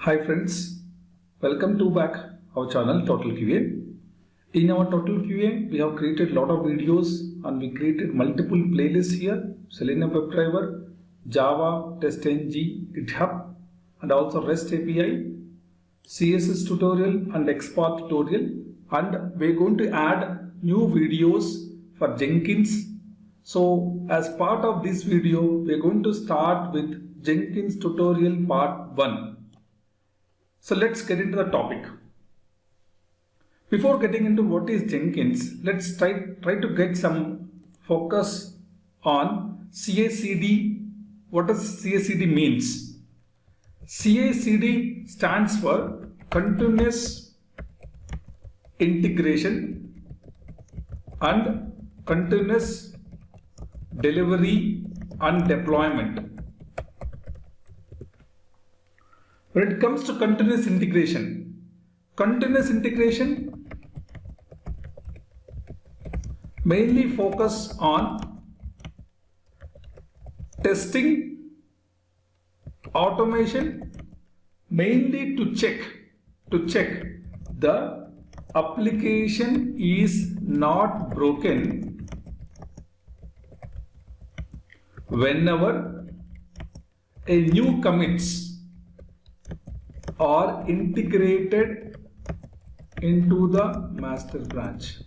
Hi friends, welcome to back our channel Total QA. In our Total QA, we have created lot of videos and we created multiple playlists here. Selenium WebDriver, Java, TestNG, GitHub and also REST API, CSS tutorial and XPath tutorial, and we are going to add new videos for Jenkins. So as part of this video, we are going to start with Jenkins tutorial part 1. So let's get into the topic. Before getting into what is Jenkins, let's try to get some focus on CI/CD. What does CI/CD means? CI/CD stands for Continuous Integration and Continuous Delivery and Deployment. When it comes to continuous integration mainly focus on testing, automation, mainly to check the application is not broken whenever a new commits are integrated into the master branch.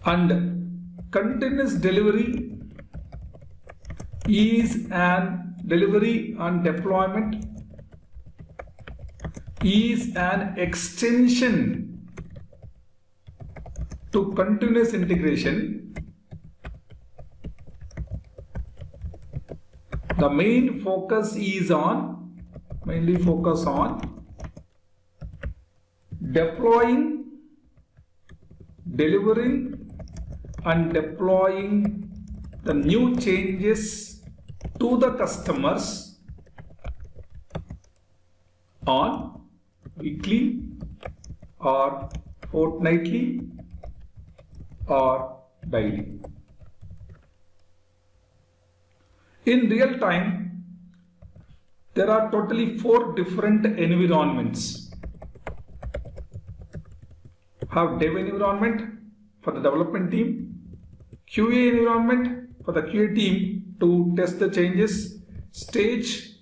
And continuous delivery is an delivery and deployment is an extension to continuous integration. The main focus is on deploying, delivering and deploying the new changes to the customers on weekly or fortnightly or daily. In real time, there are totally 4 different environments. Have dev environment for the development team, QA environment for the QA team to test the changes, stage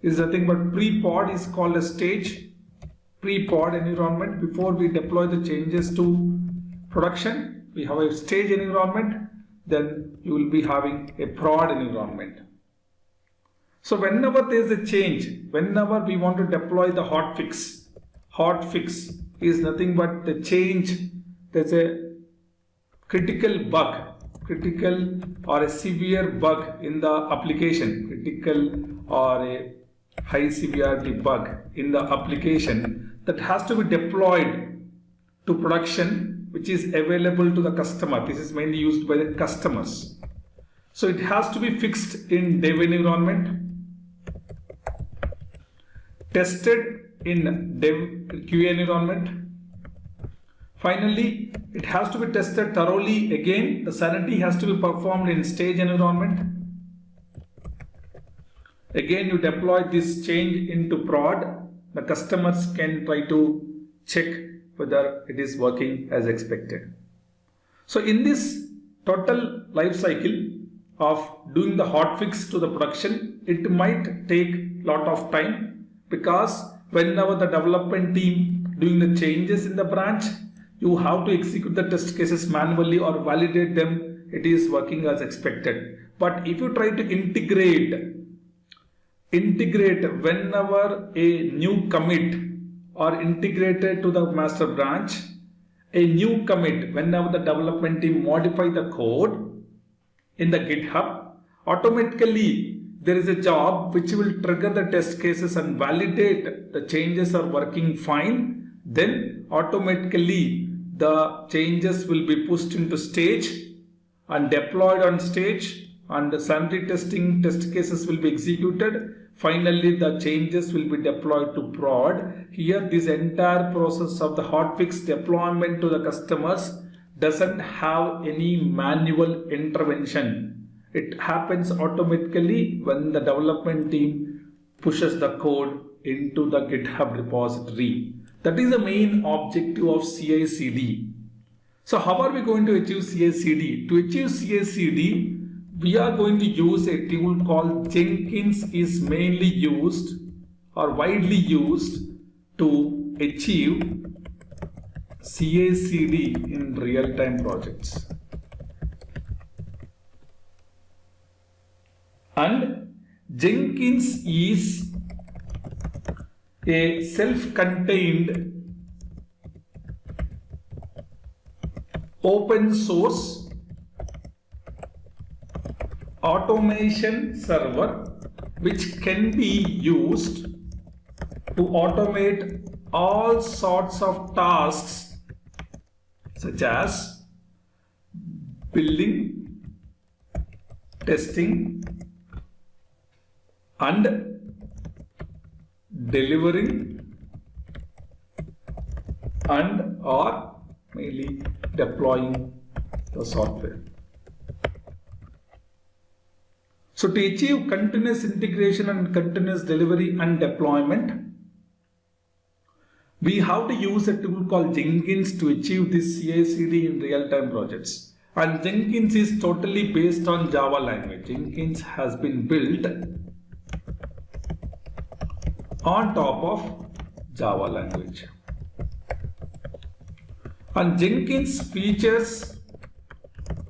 is nothing but pre-pod is called a stage, pre-pod environment. Before we deploy the changes to production, we have a stage environment. Then you will be having a prod environment. So whenever there is a change, whenever we want to deploy the hotfix is nothing but the change. There's a critical or a severe bug in the application, critical or a high severity bug in the application that has to be deployed to production, which is available to the customer. This is mainly used by the customers. So it has to be fixed in dev environment, tested in dev QA environment. Finally, it has to be tested thoroughly. Again, the sanity has to be performed in stage environment. Again, you deploy this change into prod. The customers can try to check whether it is working as expected. So in this total life cycle of doing the hotfix to the production, it might take lot of time, because whenever the development team doing the changes in the branch, you have to execute the test cases manually or validate them, it is working as expected. But if you try to integrate whenever a new commit or integrated to the master branch, a new commit, whenever the development team modify the code in the GitHub, automatically there is a job which will trigger the test cases and validate the changes are working fine. Then automatically the changes will be pushed into stage and deployed on stage, and the sanity testing test cases will be executed. Finally, the changes will be deployed to prod. Here, this entire process of the hotfix deployment to the customers, doesn't have any manual intervention. It happens automatically when the development team pushes the code into the GitHub repository. That is the main objective of CI/CD. So how are we going to achieve CI/CD? To achieve CI/CD, we are going to use a tool called Jenkins. Is mainly used or widely used to achieve CI/CD in real-time projects. And Jenkins is a self-contained open source automation server which can be used to automate all sorts of tasks such as building, testing, and delivering and or mainly deploying the software. So to achieve continuous integration and continuous delivery and deployment, we have to use a tool called Jenkins to achieve this CI/CD in real-time projects. And Jenkins is totally based on Java language. Jenkins has been built on top of Java language. And Jenkins features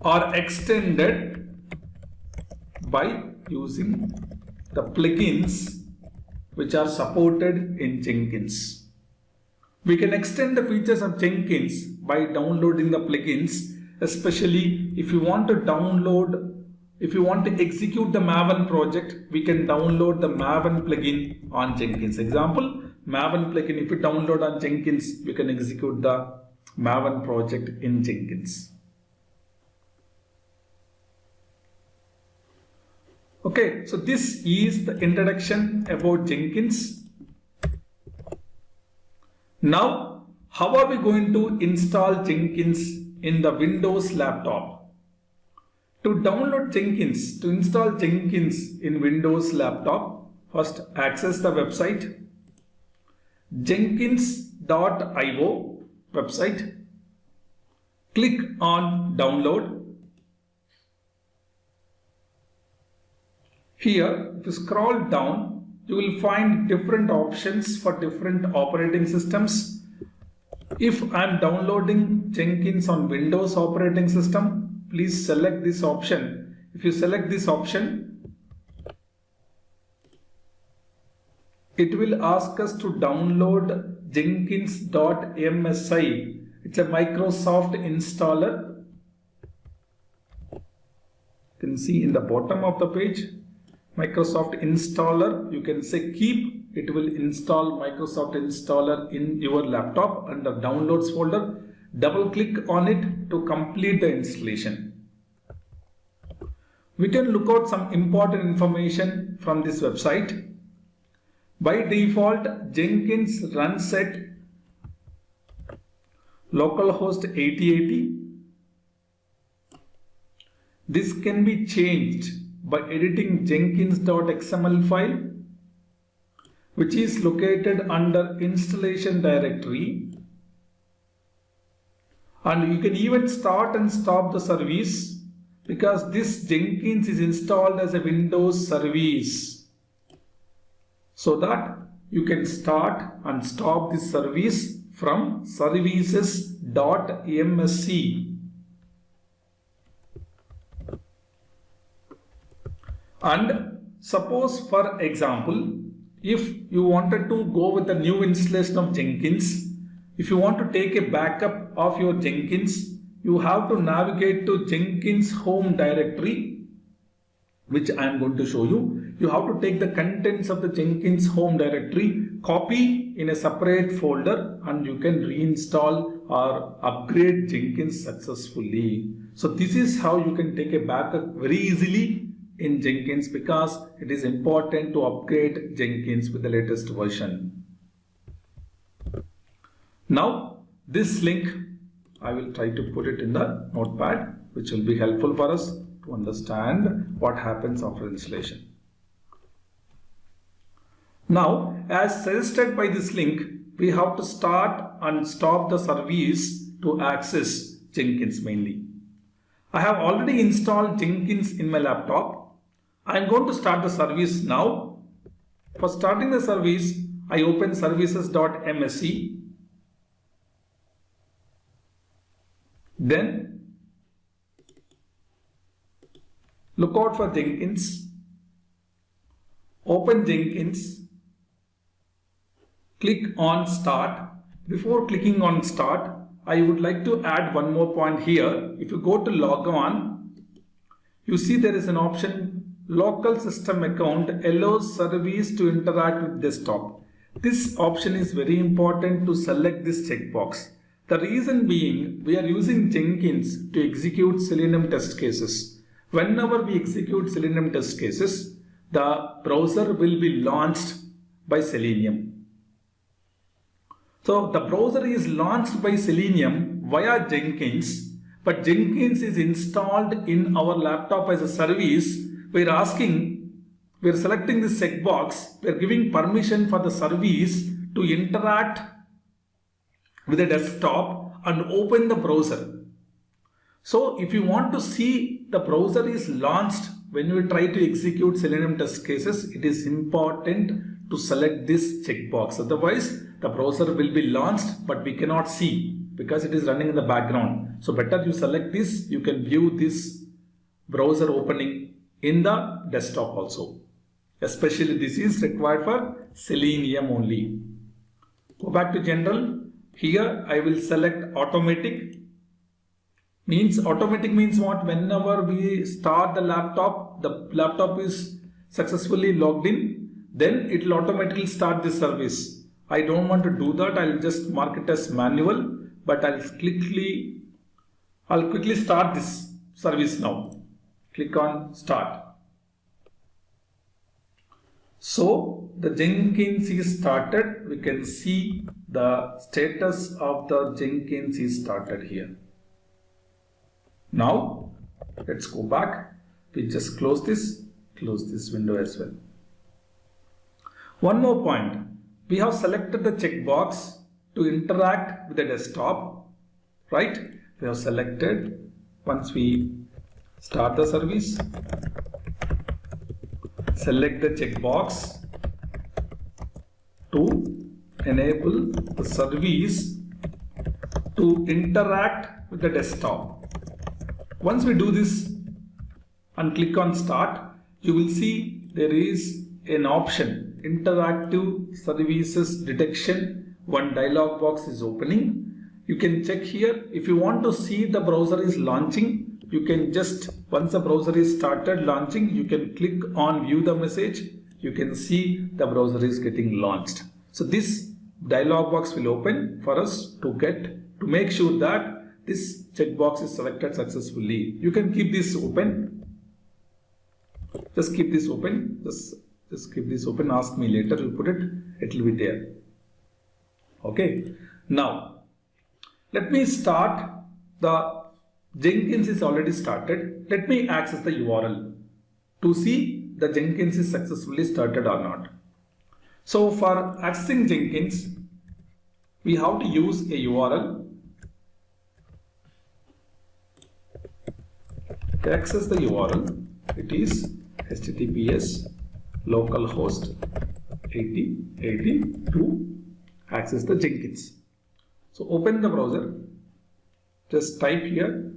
are extended by using the plugins which are supported in Jenkins. We can extend the features of Jenkins by downloading the plugins, especially if you want to execute the Maven project, we can download the Maven plugin on Jenkins. Example, Maven plugin, if you download on Jenkins, we can execute the Maven project in Jenkins. Okay, so this is the introduction about Jenkins. Now, how are we going to install Jenkins in the Windows laptop? To download Jenkins, to install Jenkins in Windows laptop, first access the website jenkins.io website. Click on download. Here, if you scroll down, you will find different options for different operating systems. If I am downloading Jenkins on Windows operating system, please select this option. If you select this option, it will ask us to download jenkins.msi. It's a Microsoft installer. You can see in the bottom of the page, Microsoft installer. You can say keep. It will install Microsoft installer in your laptop under downloads folder. Double click on it to complete the installation. We can look out some important information from this website. By default, Jenkins runs at localhost 8080. This can be changed by editing jenkins.xml file, which is located under installation directory. And you can even start and stop the service because this Jenkins is installed as a Windows service, so that you can start and stop this service from services.msc. And suppose, for example, if you wanted to go with the new installation of Jenkins, if you want to take a backup of your Jenkins, you have to navigate to Jenkins home directory, which I am going to show you. You have to take the contents of the Jenkins home directory, copy in a separate folder, and you can reinstall or upgrade Jenkins successfully. So this is how you can take a backup very easily in Jenkins, because it is important to upgrade Jenkins with the latest version. Now, this link I will try to put it in the notepad, which will be helpful for us to understand what happens after installation. Now, as suggested by this link, we have to start and stop the service to access Jenkins mainly. I have already installed Jenkins in my laptop. I am going to start the service now. For starting the service, I open services.msc. Then look out for Jenkins. Open Jenkins. Click on Start. Before clicking on Start, I would like to add one more point here. If you go to log on, you see there is an option local system account allows service to interact with desktop. This option is very important to select this checkbox. The reason being, we are using Jenkins to execute Selenium test cases. Whenever we execute Selenium test cases, the browser will be launched by Selenium. So the browser is launched by Selenium via Jenkins, but Jenkins is installed in our laptop as a service. We are selecting this checkbox, we are giving permission for the service to interact with the desktop and open the browser. So if you want to see the browser is launched when we try to execute Selenium test cases, it is important to select this checkbox. Otherwise, the browser will be launched, but we cannot see because it is running in the background. So better you select this. You can view this browser opening in the desktop also. Especially this is required for Selenium only. Go back to General. Here I will select Automatic. Automatic means what? Whenever we start the laptop is successfully logged in, then it will automatically start this service. I don't want to do that. I'll just mark it as manual, but I'll quickly start this service now. Click on Start. So the Jenkins is started. We can see the status of the Jenkins is started here. Now let's go back. We just close this window as well. One more point. We have selected the checkbox to interact with the desktop, right? We have selected. Once we start the service, select the checkbox to enable the service to interact with the desktop. Once we do this and click on Start, you will see there is an option Interactive Services Detection. One dialog box is opening. You can check here. If you want to see the browser is launching, you can just, once the browser is started launching, you can click on View the Message. You can see the browser is getting launched. So this dialog box will open for us to make sure that this checkbox is selected successfully. You can keep this open. Just keep this open. Just keep this open. Ask me later. You put it. It will be there. Okay. Now, let me start. The Jenkins is already started. Let me access the URL to see the Jenkins is successfully started or not. So for accessing Jenkins, we have to use a URL. To access the URL, it is https localhost 8080 to access the Jenkins. So open the browser, just type here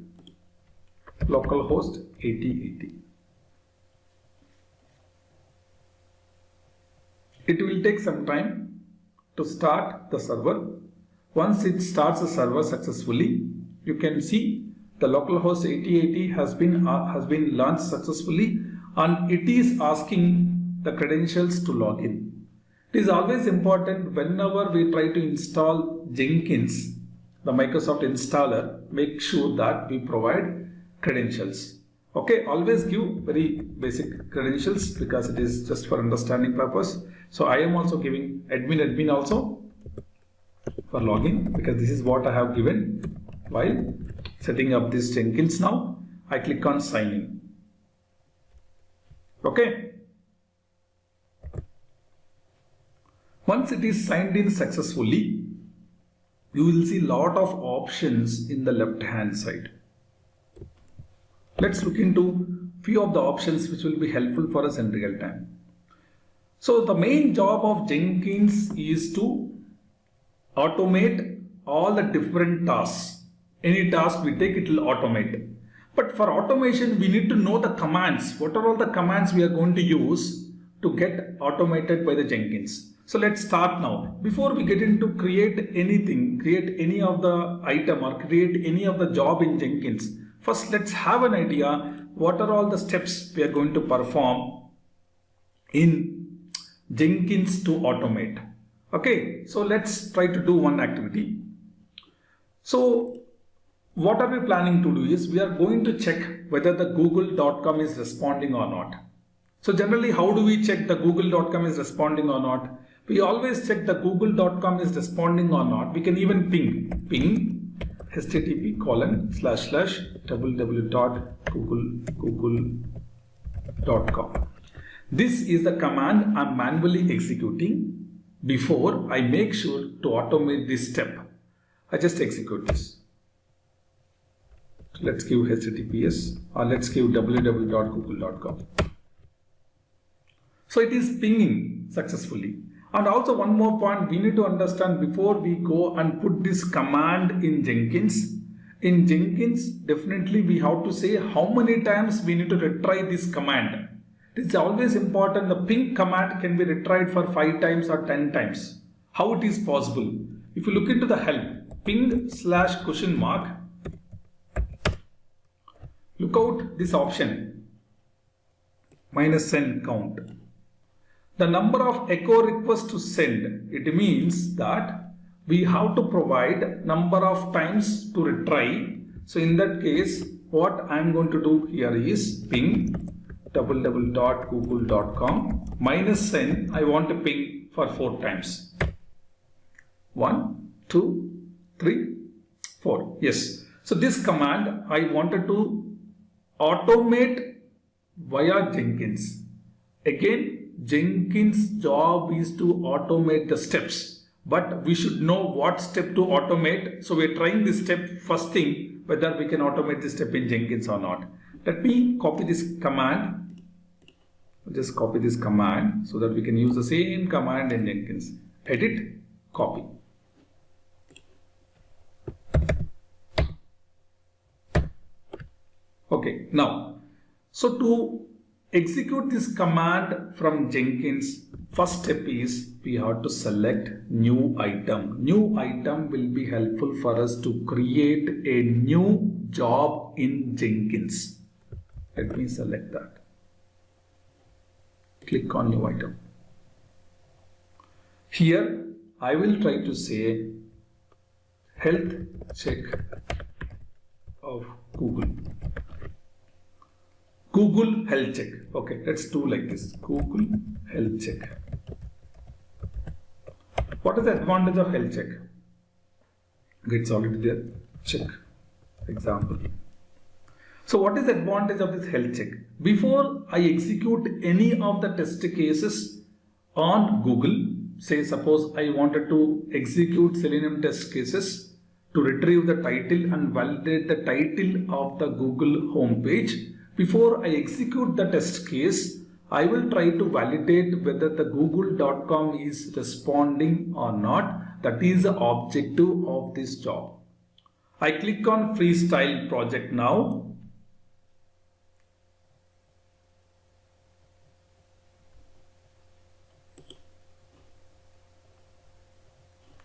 localhost 8080. It will take some time to start the server. Once it starts the server successfully, you can see the localhost 8080 has been launched successfully, and it is asking the credentials to log in. It is always important whenever we try to install Jenkins, the Microsoft installer, make sure that we provide credentials. Okay, always give very basic credentials because it is just for understanding purpose. So I am also giving admin also for login because this is what I have given. While setting up this Jenkins now, I click on sign in. Okay. Once it is signed in successfully, you will see lot of options in the left hand side. Let's look into few of the options which will be helpful for us in real time. So the main job of Jenkins is to automate all the different tasks. Any task we take, it will automate. But for automation, we need to know the commands. What are all the commands we are going to use to get automated by the Jenkins? So let's start now. Before we get into create anything, create any of the item or create any of the job in Jenkins, first let's have an idea what are all the steps we are going to perform in Jenkins to automate. Okay, so let's try to do one activity. So what are we planning to do is we are going to check whether the google.com is responding or not. So generally, how do we check the google.com is responding or not? We always check the google.com is responding or not. We can even ping http://www.google.com. This is the command I'm manually executing before I make sure to automate this step. I just execute this. Let's give https or let's give www.google.com. So it is pinging successfully. And also one more point we need to understand before we go and put this command in Jenkins. In Jenkins, definitely we have to say how many times we need to retry this command. It is always important. The ping command can be retried for 5 times or 10 times. How it is possible? If you look into the help, ping /?, look out this option, -send count. The number of echo requests to send, it means that we have to provide number of times to retry. So in that case, what I'm going to do here is ping www.google.com -send. I want to ping for 4 times. 1, 2, 3, 4. Yes. So this command I wanted to automate via Jenkins. Again, Jenkins' job is to automate the steps, but we should know what step to automate. So we're trying this step first thing, whether we can automate this step in Jenkins or not. Let me copy this command. Just copy this command so that we can use the same command in Jenkins. Edit, copy. Okay, now, so to execute this command from Jenkins, first step is we have to select new item. New item will be helpful for us to create a new job in Jenkins. Let me select that. Click on new item. Here I will try to say health check of Google. Google health check. Okay, let's do like this. Google health check. What is the advantage of health check? It's already there. Check. Example. So what is the advantage of this health check? Before I execute any of the test cases on Google, say suppose I wanted to execute Selenium test cases to retrieve the title and validate the title of the Google homepage. Before I execute the test case, I will try to validate whether the google.com is responding or not. That is the objective of this job. I click on Freestyle project now.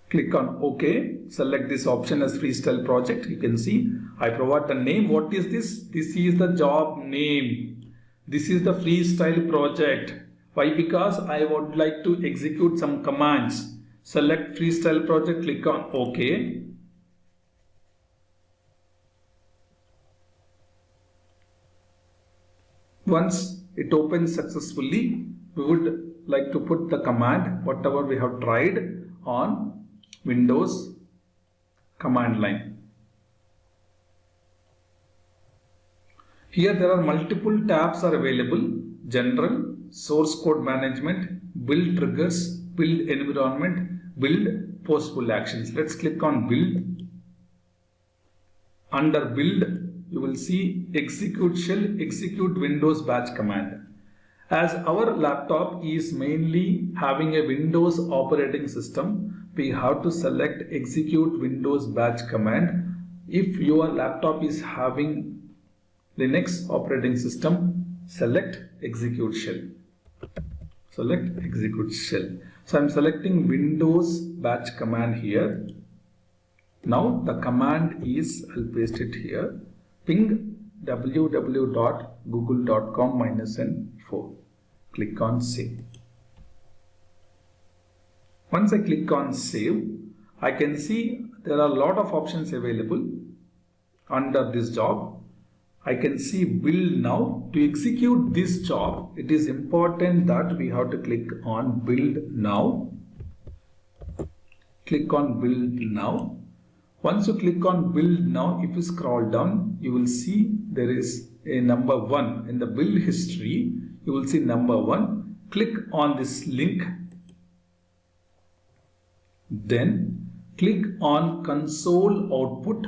Click on OK. Select this option as Freestyle project. You can see I provide the name. What is this? This is the job name. This is the Freestyle project. Why? Because I would like to execute some commands. Select Freestyle project. Click on OK. Once it opens successfully, we would like to put the command, whatever we have tried on Windows command line. Here there are multiple tabs are available: General, Source Code Management, Build Triggers, Build Environment, Build Postable Actions. Let's click on Build. Under Build, you will see Execute Shell, Execute Windows Batch command. As our laptop is mainly having a Windows operating system, we have to select Execute Windows Batch command. If your laptop is having Linux operating system, select Execute Shell. Select Execute Shell. So I am selecting Windows Batch command here. Now the command is, I'll paste it here, ping www.google.com-n4. Click on Save. Once I click on Save, I can see there are a lot of options available. Under this job, I can see Build Now. To execute this job, it is important that we have to click on Build Now. Click on Build Now. Once you click on Build Now, if you scroll down, you will see there is a number 1 in the build history. You will see number 1. Click on this link. Then click on console output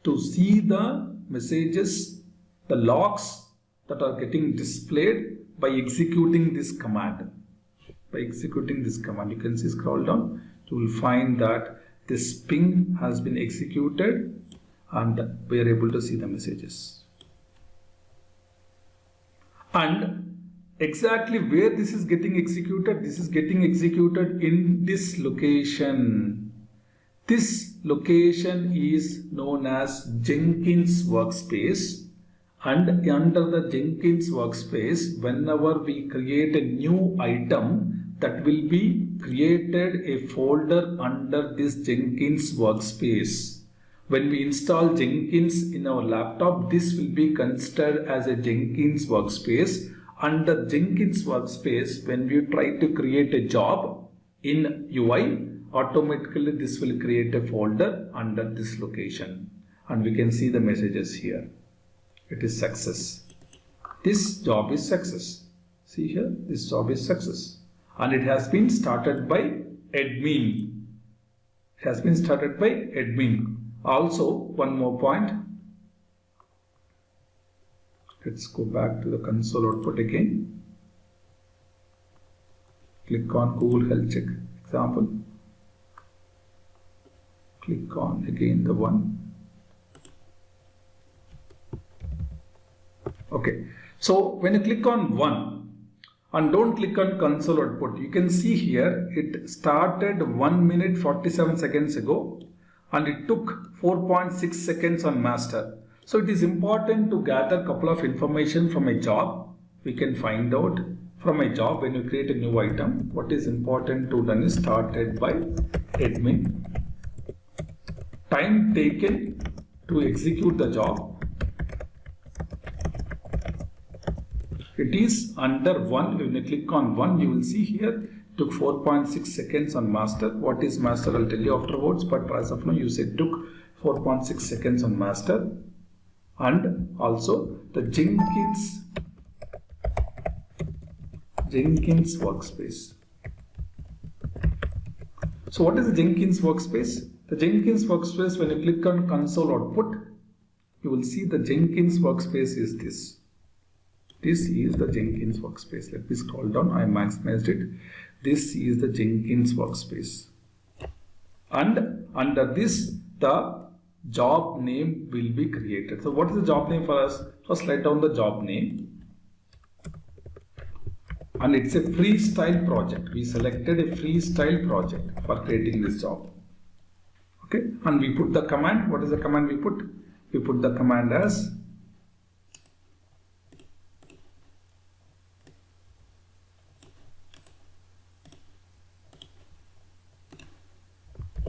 to see the messages, the logs that are getting displayed by executing this command. By executing this command, you can see, scroll down, you will find that this ping has been executed and we are able to see the messages. And exactly where this is getting executed in this location. This location is known as Jenkins workspace, and under the Jenkins workspace, whenever we create a new item, that will be created a folder under this Jenkins workspace. When we install Jenkins in our laptop, this will be considered as a Jenkins workspace. Under Jenkins workspace, when we try to create a job in UI, automatically this will create a folder under this location, and we can see the messages here. It is success. This job is success. See here, this job is success, and it has been started by admin. It has been started by admin. Also, one more point. Let's go back to the console output again. Click on Google Health Check example. Click on again the one. Okay, so when you click on one and don't click on console output, you can see here it started 1 minute 47 seconds ago and it took 4.6 seconds on master. So it is important to gather a couple of information from a job. We can find out from a job when you create a new item. What is important to done is started by admin. Time taken to execute the job. It is under 1. When you click on 1, you will see here it took 4.6 seconds on master. What is master? I'll tell you afterwards, but as of now you said took 4.6 seconds on master. And also the Jenkins workspace. So what is the Jenkins workspace? The Jenkins workspace, when you click on console output, you will see the Jenkins workspace is this. This is the Jenkins workspace. Let me scroll down. I maximized it. This is the Jenkins workspace. And under this, the job name will be created. So what is the job name for us? First write down the job name. And it's a freestyle project. We selected a freestyle project for creating this job. Okay, and we put the command. What is the command we put? We put the command as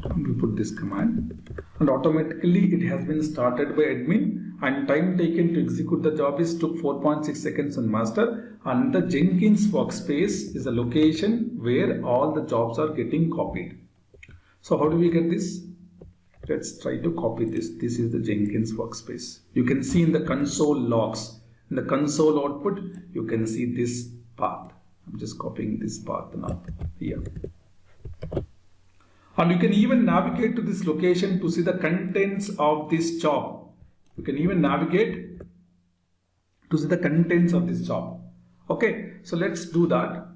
and we put this command, and automatically it has been started by admin, and time taken to execute the job is took 4.6 seconds on master, and the Jenkins workspace is the location where all the jobs are getting copied. So how do we get this? Let's try to copy this. This is the Jenkins workspace. You can see in the console logs, in the console output, you can see this path. I'm just copying this path now here. And you can even navigate to this location to see the contents of this job. You can even navigate to see the contents of this job. Okay, so let's do that.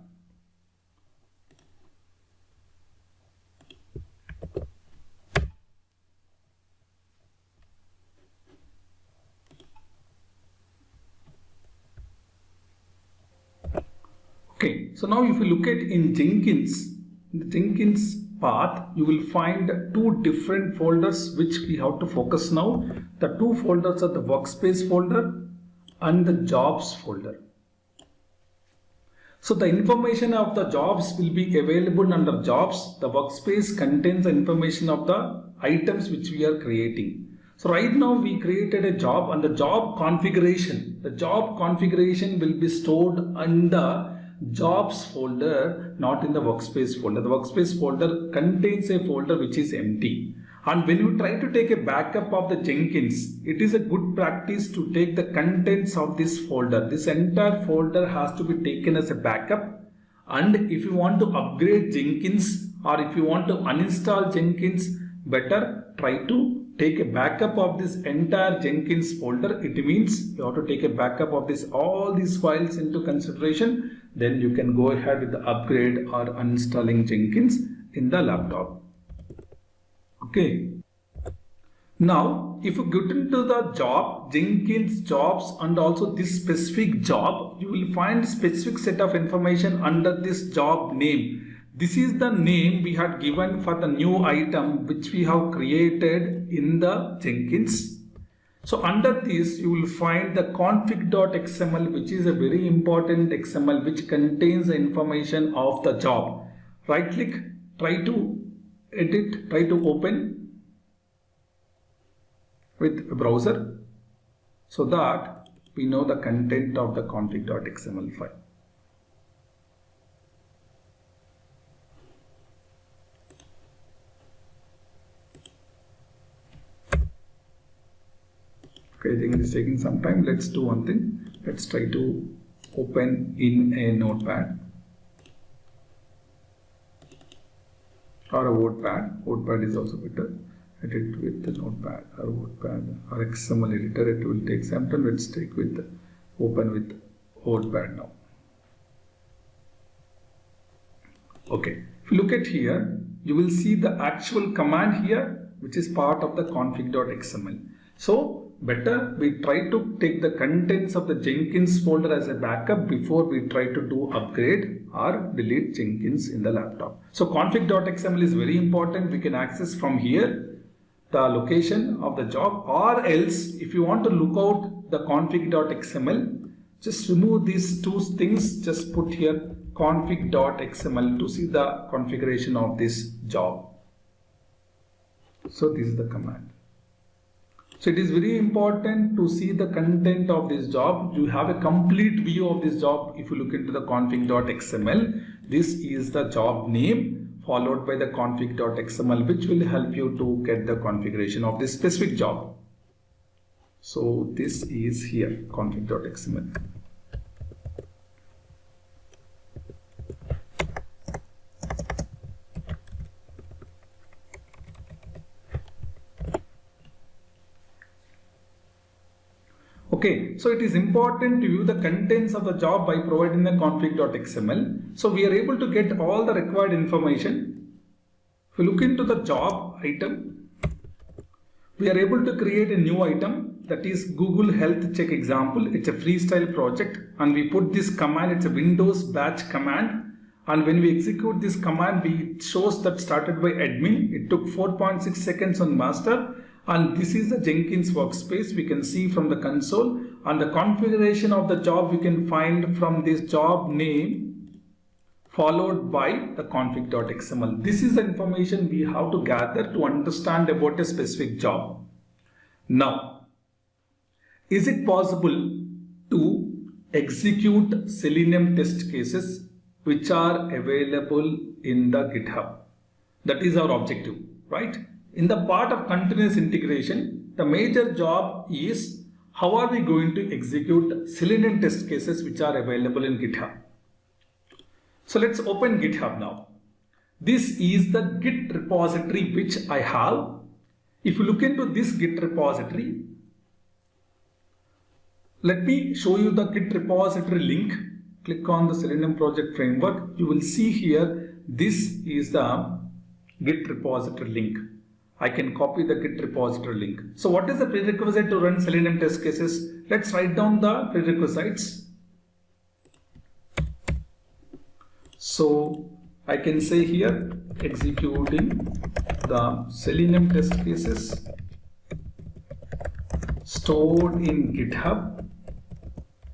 Okay, so now if you look at in the Jenkins path, you will find two different folders which we have to focus now. The two folders are the workspace folder and the jobs folder. So the information of the jobs will be available under jobs. The workspace contains the information of the items which we are creating. So right now we created a job, and the job configuration will be stored under jobs folder, not in the workspace folder. The workspace folder contains a folder which is empty. And when you try to take a backup of the Jenkins, it is a good practice to take the contents of this folder. This entire folder has to be taken as a backup. And if you want to upgrade Jenkins, or if you want to uninstall Jenkins, better try to take a backup of this entire Jenkins folder. It means you have to take a backup of all these files into consideration. Then you can go ahead with the upgrade or uninstalling Jenkins in the laptop. Okay. Now, if you get into the job, Jenkins jobs, and also this specific job, you will find specific set of information under this job name. This is the name we had given for the new item which we have created in the Jenkins. So under this you will find the config.xml, which is a very important XML which contains the information of the job. Right click, try to edit, try to open with a browser so that we know the content of the config.xml file. Okay, I think it is taking some time. Let's do one thing. Let's try to open in a notepad or a WordPad. WordPad is also better. Edit with the notepad or WordPad or XML editor. It will take some time. Let's take with open with WordPad now. Okay, if you look at here, you will see the actual command here, which is part of the config.xml. So better we try to take the contents of the Jenkins folder as a backup before we try to do upgrade or delete Jenkins in the laptop. So config.xml is very important. We can access from here the location of the job, or else if you want to look out the config.xml, just remove these two things, just put here config.xml to see the configuration of this job. So this is the command. So it is very important to see the content of this job. You have a complete view of this job if you look into the config.xml. This is the job name followed by the config.xml, which will help you to get the configuration of this specific job. So this is here config.xml. Okay, so it is important to view the contents of the job by providing the config.xml. So we are able to get all the required information. If you look into the job item, we are able to create a new item, that is Google Health Check example. It's a freestyle project, and we put this command. It's a Windows batch command, and when we execute this command, it shows that started by admin. It took 4.6 seconds on master. And this is the Jenkins workspace. We can see from the console, and the configuration of the job we can find from this job name followed by the config.xml. This is the information we have to gather to understand about a specific job. Now, is it possible to execute Selenium test cases which are available in the GitHub? That is our objective, right? in the part of continuous integration, the major job is how are we going to execute Selenium test cases which are available in GitHub. So let's open GitHub now. This is the Git repository which I have. If you look into this Git repository, let me show you the Git repository link. Click on the Selenium project framework. You will see here, this is the Git repository link. I can copy the Git repository link. So what is the prerequisite to run Selenium test cases? Let's write down the prerequisites. So I can say here, executing the Selenium test cases stored in GitHub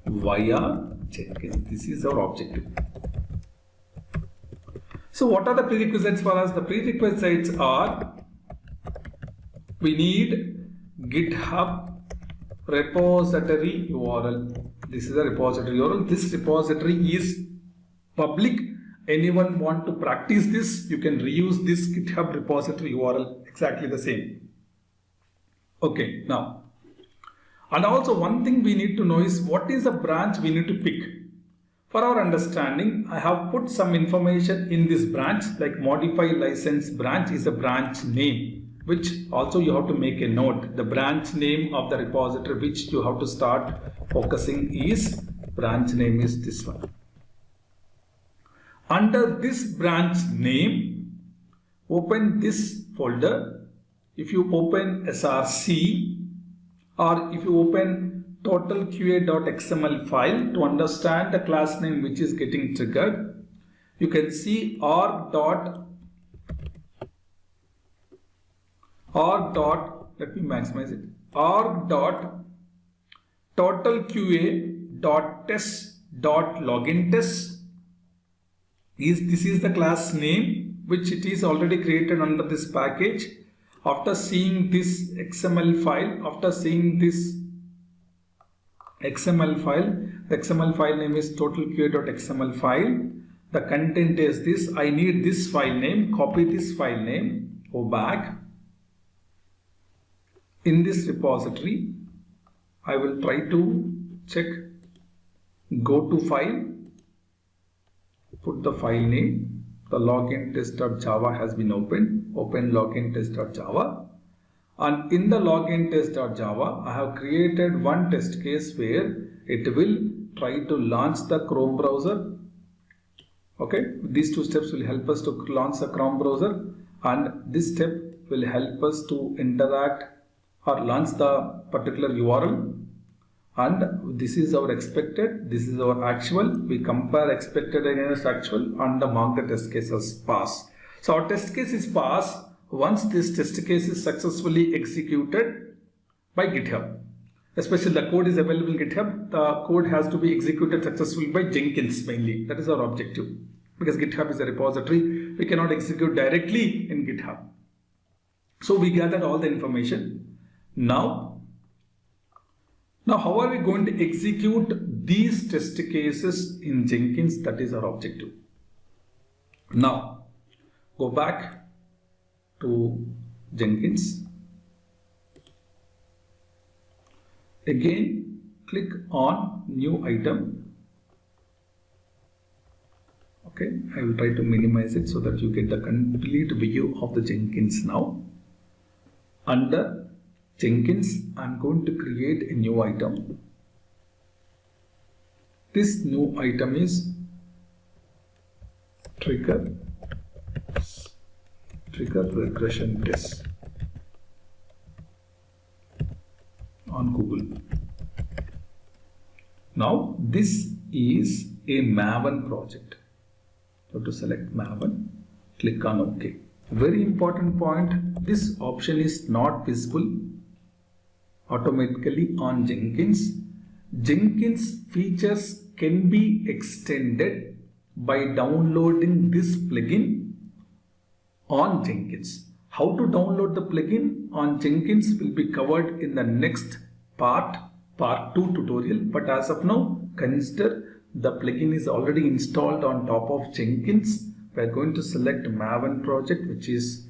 via Jenkins. This is our objective. So what are the prerequisites for us? The prerequisites are, we need GitHub repository URL. This is a repository URL. This repository is public. Anyone want to practice this, you can reuse this GitHub repository URL, exactly the same. Okay, now, and also one thing we need to know is what is the branch we need to pick. For our understanding, I have put some information in this branch, like modify license branch is a branch name, which also you have to make a note. The branch name of the repository which you have to start focusing is, branch name is this one. Under this branch name, open this folder. If you open src or if you open totalqa.xml file to understand the class name which is getting triggered, you can see let me maximize it, org.totalqa.test.login this is the class name which it is already created under this package. After seeing this XML file, the XML file name is totalqa.xml file. The content is this. I need this file name. Copy this file name. Go back. In this repository, I will try to check. Go to file. Put the file name. The login test.java has been opened. Open login test.java. And in the login test.java, I have created one test case where it will try to launch the Chrome browser. Okay, these two steps will help us to launch the Chrome browser, and this step will help us to interact or launch the particular URL. And this is our expected, this is our actual. We compare expected against actual and mark the test case as pass. So our test case is pass once this test case is successfully executed by GitHub. Especially the code is available in GitHub. The code has to be executed successfully by Jenkins mainly. That is our objective. Because GitHub is a repository, we cannot execute directly in GitHub. So we gathered all the information. Now how are we going to execute these test cases in Jenkins? That is our objective. Now go back to Jenkins. Again, click on new item. Okay, I will try to minimize it so that you get the complete view of the Jenkins now. Under Jenkins, I am going to create a new item. This new item is trigger regression test on Google. Now this is a Maven project. You have to select Maven, click on OK. Very important point, this option is not visible automatically on Jenkins. Jenkins features can be extended by downloading this plugin on Jenkins. How to download the plugin on Jenkins will be covered in the next part 2 tutorial. But as of now, consider the plugin is already installed on top of Jenkins. We are going to select Maven project, which is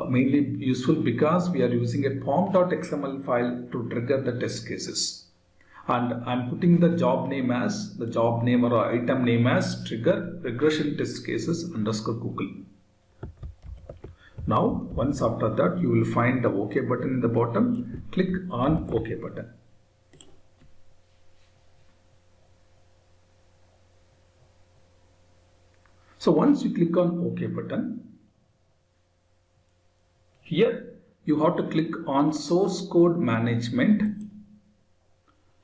mainly useful because we are using a pom.xml file to trigger the test cases. And I'm putting the job name or item name as trigger regression test cases _ Google. Now, once after that, you will find the OK button in the bottom. Click on OK button. So once you click on OK button, here you have to click on source code management.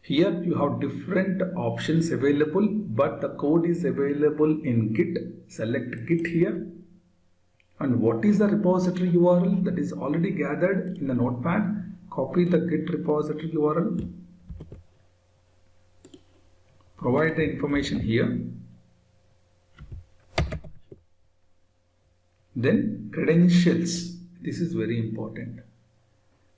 Here you have different options available, but the code is available in Git. Select Git here. And what is the repository URL that is already gathered in the notepad? Copy the Git repository URL. Provide the information here. Then credentials. This is very important.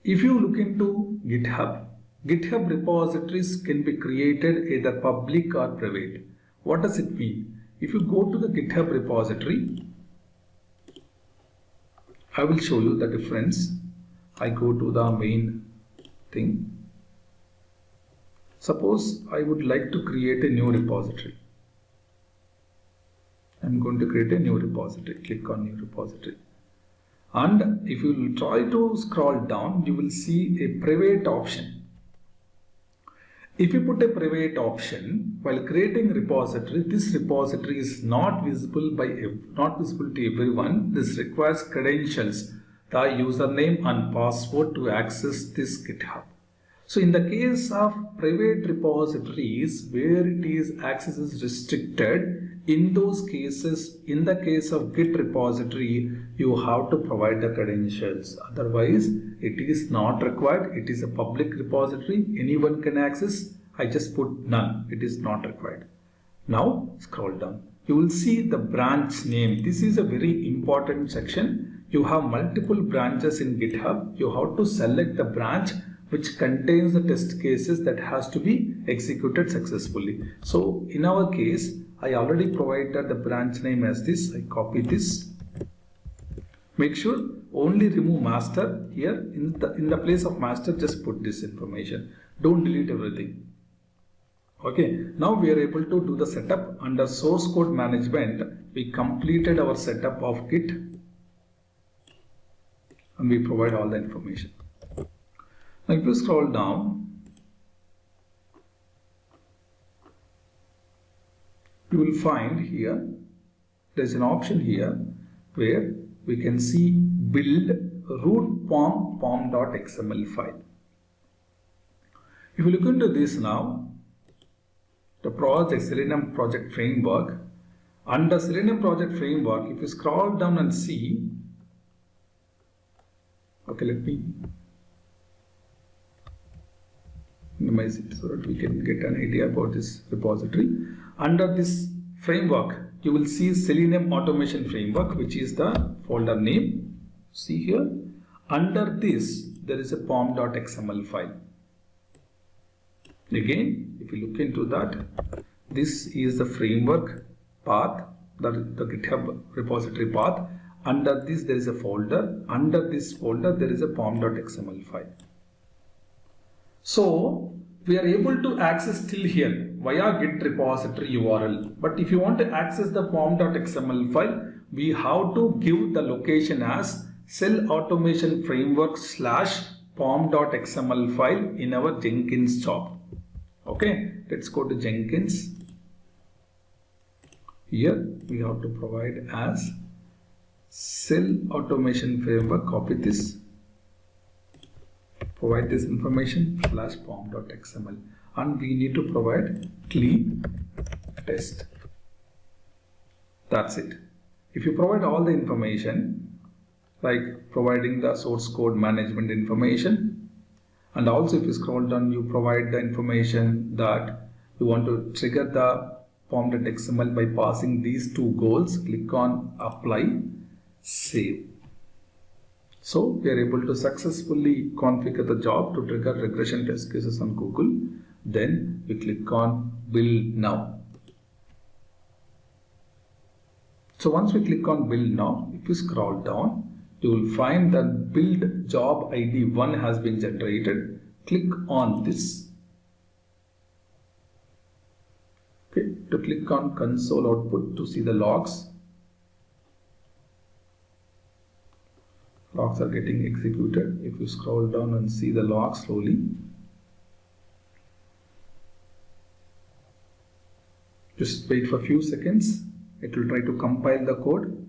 If you look into GitHub repositories can be created either public or private. What does it mean? If you go to the GitHub repository, I will show you the difference. I go to the main thing. Suppose I would like to create a new repository. I'm going to create a new repository. Click on new repository. And if you try to scroll down, you will see a private option. If you put a private option while creating repository, this repository is not visible to everyone. This requires credentials, the username and password to access this GitHub. So in the case of private repositories where it is access is restricted, in those cases, in the case of Git repository, you have to provide the credentials. Otherwise, it is not required. It is a public repository. Anyone can access. I just put none. It is not required. Now, scroll down. You will see the branch name. This is a very important section. You have multiple branches in GitHub. You have to select the branch which contains the test cases that has to be executed successfully. So, in our case, I already provided the branch name as this. I copy this. Make sure only remove master here. In the place of master, just put this information. Don't delete everything. Okay. Now we are able to do the setup under source code management. We completed our setup of Git and we provide all the information. Now if you scroll down, you will find here there is an option here where we can see build root pom.xml file. If you look into this now, the Selenium project framework, under Selenium project framework, if you scroll down and see, okay, let me minimize it so that we can get an idea about this repository. Under this framework, you will see Selenium automation framework, which is the folder name. See here. Under this, there is a pom.xml file. Again, if you look into that, this is the framework path, the GitHub repository path. Under this, there is a folder. Under this folder, there is a pom.xml file. So, we are able to access till here via Git repository URL. But if you want to access the pom.xml file, we have to give the location as cell automation framework / pom.xml file in our Jenkins job. Okay, let's go to Jenkins. Here we have to provide as cell automation framework. Copy this. Provide this information / pom.xml, and we need to provide clean test. That's it. If you provide all the information, like providing the source code management information, and also if you scroll down, you provide the information that you want to trigger the pom.xml by passing these two goals. Click on apply, save. So we are able to successfully configure the job to trigger regression test cases on Google. Then we click on build now. So once we click on build now, if you scroll down, you will find that build job ID 1 has been generated. Click on this. Okay, to click on console output to see the logs. Logs are getting executed. If you scroll down and see the logs slowly, just wait for a few seconds. It will try to compile the code.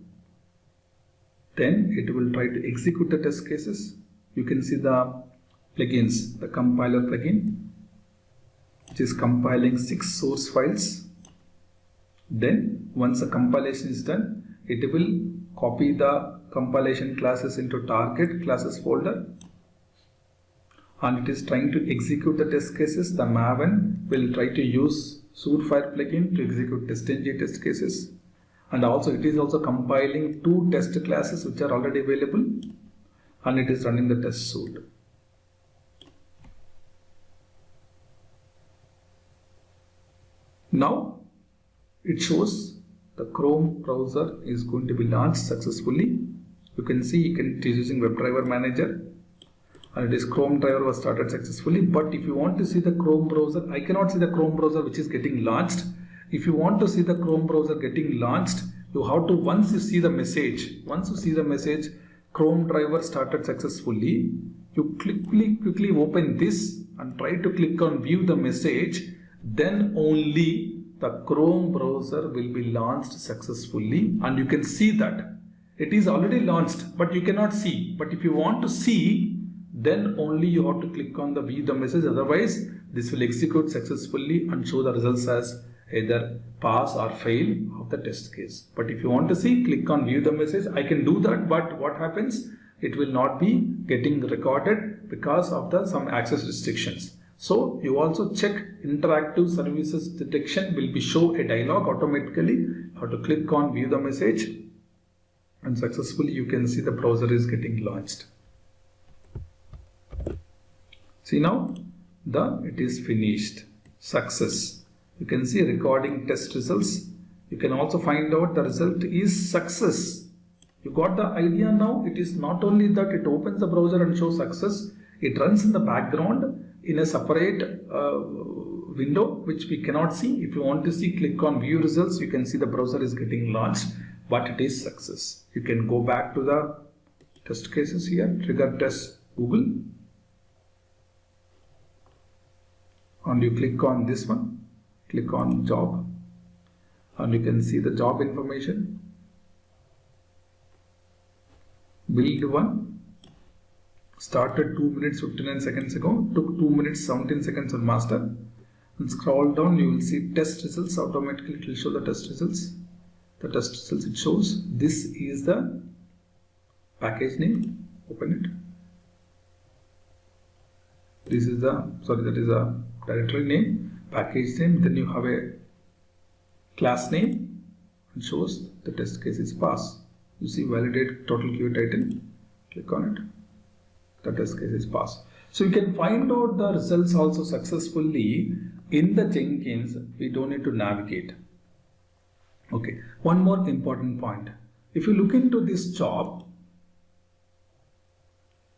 Then it will try to execute the test cases. You can see the plugins, the compiler plugin, which is compiling 6 source files. Then once the compilation is done, it will copy the compilation classes into target classes folder, and it is trying to execute the test cases. The Maven will try to use Surefire plugin to execute TestNG test cases, and also it is also compiling 2 test classes which are already available, and it is running the test suite. Now it shows the Chrome browser is going to be launched successfully. You can see it is using WebDriver Manager, and it is Chrome driver was started successfully. But if you want to see the Chrome browser, I cannot see the Chrome browser which is getting launched. If you want to see the Chrome browser getting launched, you have to, once you see the message, Chrome driver started successfully, you quickly open this and try to click on view the message. Then only the Chrome browser will be launched successfully, and you can see that it is already launched, but you cannot see. But if you want to see, then only you have to click on the view the message. Otherwise, this will execute successfully and show the results as either pass or fail of the test case. But if you want to see, click on view the message. I can do that, but what happens? It will not be getting recorded because of the some access restrictions. So you also check interactive services detection will be show a dialog automatically. You have to click on view the message, and successfully you can see the browser is getting launched. See now, it is finished. Success. You can see recording test results. You can also find out the result is success. You got the idea now. It is not only that it opens the browser and shows success, it runs in the background in a separate window which we cannot see. If you want to see, click on view results. You can see the browser is getting launched, but it is success. You can go back to the test cases here, trigger test Google, and you click on this one, click on job, and you can see the job information. Build 1 started 2 minutes 59 seconds ago, took 2 minutes 17 seconds on master, and scroll down, you will see test results. Automatically it will show the test results. The test results it shows. This is the package name. Open it. This is the, that is a directory name, package name. Then you have a class name, and shows the test case is pass. You see validate total QA title. Click on it. The test case is pass. So you can find out the results also successfully in the Jenkins. We don't need to navigate. Okay, one more important point. If you look into this job,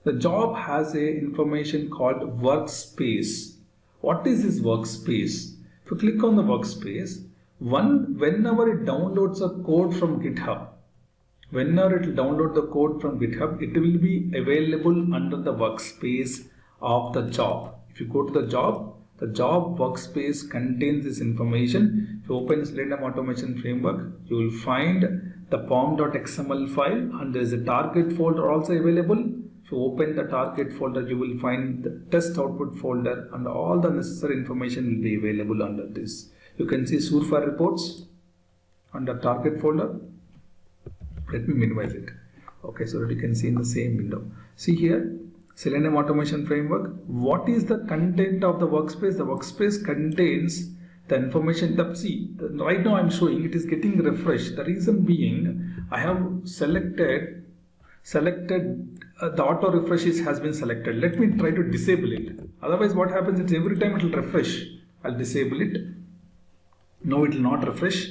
the job has a information called workspace. What is this workspace? If you click on the workspace, whenever it downloads a code from GitHub, whenever it will download the code from GitHub, it will be available under the workspace of the job. If you go to the job workspace contains this information. If you open Selenium Automation Framework, you will find the pom.xml file, and there is a target folder also available. If you open the target folder, you will find the test output folder, and all the necessary information will be available under this. You can see Surefire reports under target folder. Let me minimize it. Okay, so that you can see in the same window. See here, Selenium Automation Framework. What is the content of the workspace? The workspace contains the information. Right now I'm showing it is getting refreshed. The reason being, I have selected the auto refresh has been selected. Let me try to disable it. Otherwise, what happens is every time it will refresh. I'll disable it. No, it will not refresh.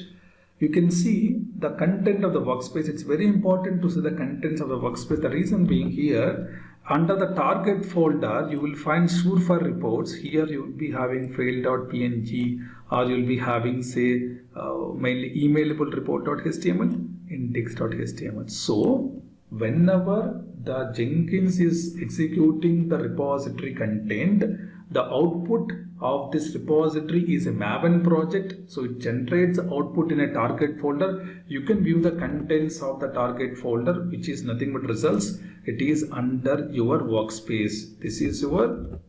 you can see the content of the workspace. It's very important to see the contents of the workspace. The reason being here, under the target folder, you will find Surefire reports. Here you will be having fail.png, or you will be having, say, mainly emailable report.html, index.html. So whenever the Jenkins is executing the repository content, the output of this repository is a Maven project, so it generates output in a target folder. You can view the contents of the target folder, which is nothing but results. It is under your workspace. This is your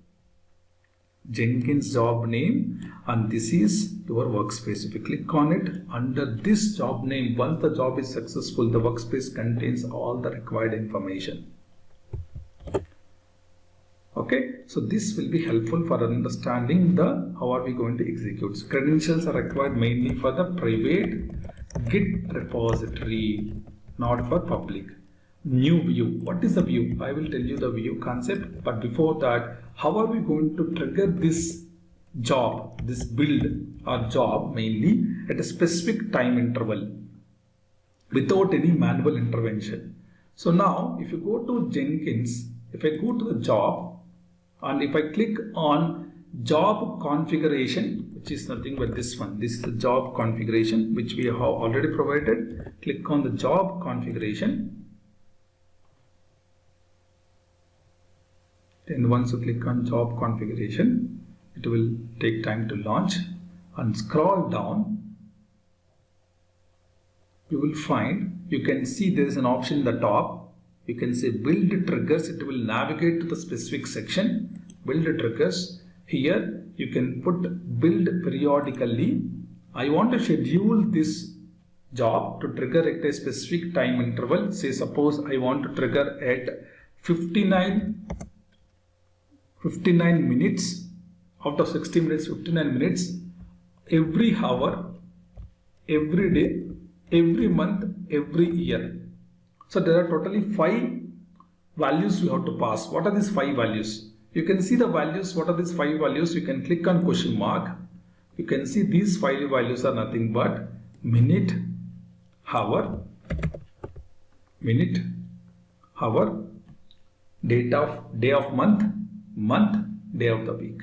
Jenkins job name and this is your workspace. If you click on it, under this job name, once the job is successful, the workspace contains all the required information. Okay, so this will be helpful for understanding how are we going to execute. So credentials are required mainly for the private Git repository, not for public. New view. What is the view? I will tell you the view concept, but before that, how are we going to trigger this job, this build or job mainly at a specific time interval without any manual intervention? So now if you go to Jenkins, if I go to the job, and if I click on job configuration, which is nothing but this one, this is the job configuration which we have already provided. Click on the job configuration. Then once you click on job configuration, it will take time to launch, and scroll down. You will find, you can see there is an option in the top. You can say build triggers. It will navigate to the specific section. Build triggers. Here you can put build periodically. I want to schedule this job to trigger at a specific time interval. Say suppose I want to trigger at 59 minutes. Out of 60 minutes, 59 minutes. Every hour, every day, every month, every year. So there are totally 5 values we have to pass. What are these 5 values? You can see the values. What are these 5 values? You can click on question mark. You can see these 5 values are nothing but minute, hour, day of month, day of the week.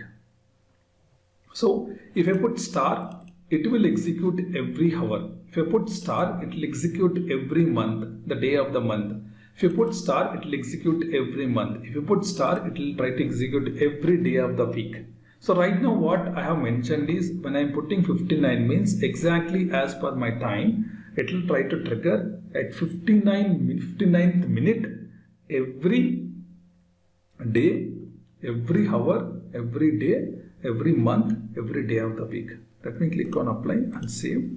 So if I put star, it will execute every hour. If you put star, it will execute every month, the day of the month. If you put star, it will execute every month. If you put star, it will try to execute every day of the week. So right now what I have mentioned is, when I am putting 59 means exactly as per my time, it will try to trigger at 59th minute every day, every hour, every day, every month, every day of the week. Let me click on apply and save.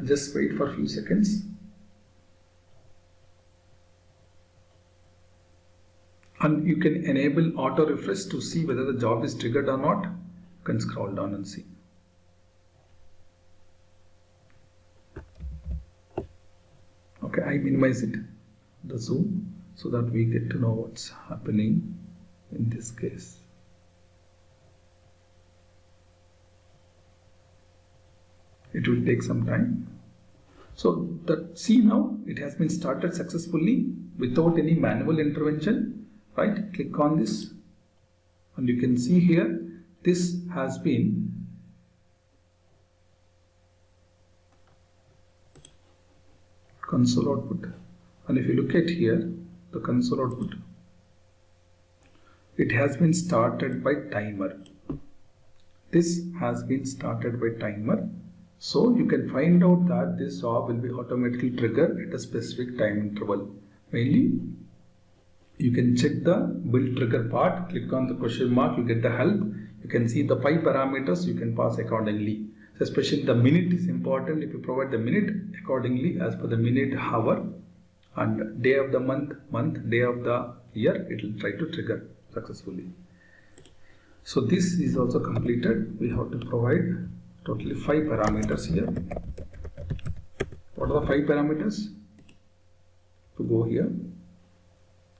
Just wait for a few seconds. And you can enable auto refresh to see whether the job is triggered or not. You can scroll down and see. Okay, I minimize it, the zoom, so that we get to know what's happening in this case. It will take some time. So see now it has been started successfully without any manual intervention. Right? Click on this and you can see here this has been console output, and if you look at here the console output, it has been started by timer. This has been started by timer. So you can find out that this job will be automatically triggered at a specific time interval. Mainly, you can check the build trigger part, click on the question mark, you get the help. You can see the 5 parameters, you can pass accordingly. So especially the minute is important. If you provide the minute accordingly as per the minute, hour, and day of the month, day of the year, it will try to trigger successfully. So this is also completed. We have to provide totally 5 parameters here. What are the 5 parameters? To go here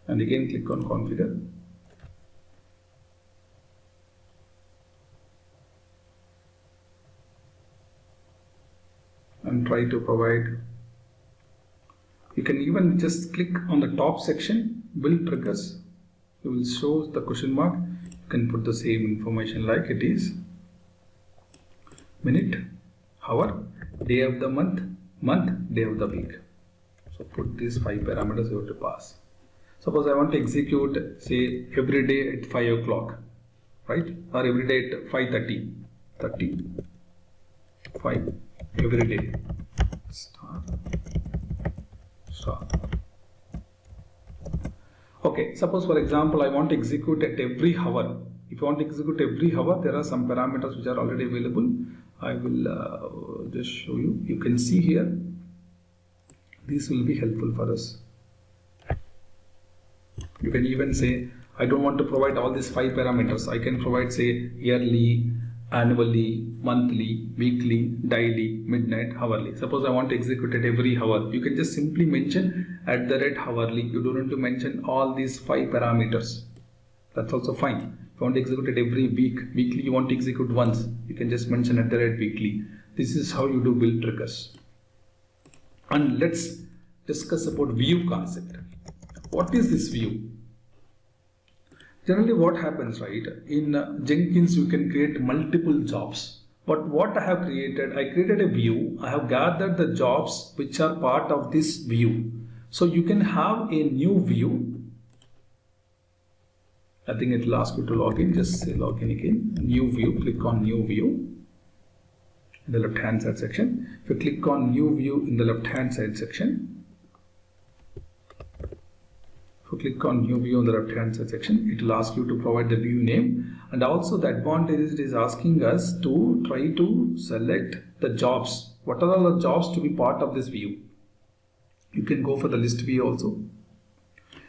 and again click on configure. and try to provide. You can even just click on the top section, build triggers. You will show the question mark. You can put the same information like it is. Minute, hour, day of the month, day of the week. So put these 5 parameters you have to pass. Suppose I want to execute, say, every day at 5 o'clock, right? Or every day at 5:30, 5 every day. Start. Okay, suppose for example I want to execute at every hour. If you want to execute every hour, there are some parameters which are already available. I will just show you. You can see here. These will be helpful for us. You can even say, I don't want to provide all these 5 parameters. I can provide, say, yearly, annually, monthly, weekly, daily, midnight, hourly. Suppose I want to execute it every hour. You can just simply mention @hourly. You don't need to mention all these 5 parameters. That's also fine. If you want to execute it every week, weekly you want to execute once, you can just mention @weekly. This is how you do build triggers. And let's discuss about view concept. What is this view? Generally what happens, right? In Jenkins you can create multiple jobs. But what I have created, I created a view. I have gathered the jobs which are part of this view. So you can have a new view. I think it will ask you to log in. Just say log in again. New view. Click on new view in the left hand side section. If you click on new view in the left hand side section, click on new view on the left hand side section, it will ask you to provide the view name, and also the advantage is it is asking us to try to select the jobs. What are all the jobs to be part of this view? You can go for the list view also.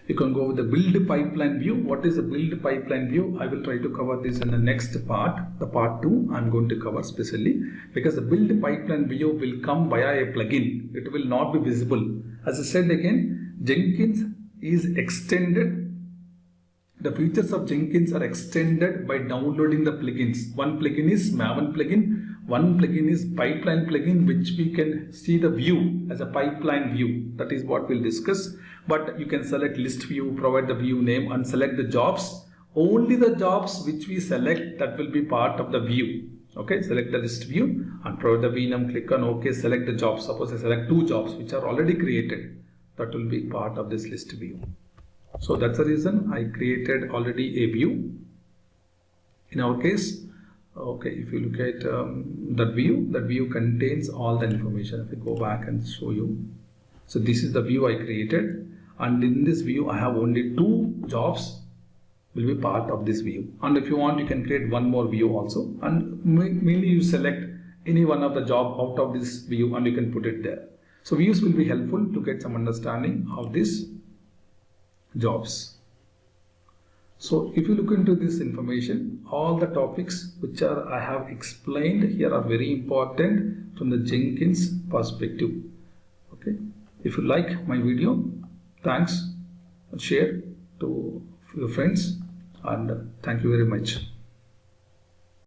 You can go with the build pipeline view. What is the build pipeline view? I will try to cover this in the next part, the part 2 I'm going to cover specially, because the build pipeline view will come via a plugin. It will not be visible. As I said again, Jenkins is extended. The features of Jenkins are extended by downloading the plugins. One plugin is Maven plugin, one plugin is pipeline plugin, which we can see the view as a pipeline view. That is what we'll discuss. But you can select list view, provide the view name, and select the jobs. Only the jobs which we select, that will be part of the view. Okay, select the list view and provide the view name. Click on OK. Select the jobs. Suppose I select 2 jobs which are already created. That will be part of this list view. So that's the reason I created already a view. In our case, okay, if you look at that view contains all the information. If I go back and show you, so this is the view I created, and in this view I have only 2 jobs will be part of this view. And if you want, you can create one more view also, and mainly you select any one of the job out of this view and you can put it there. So views will be helpful to get some understanding of these jobs. So if you look into this information, all the topics which I have explained here are very important from the Jenkins perspective. Okay. If you like my video, thanks, share to your friends, and thank you very much.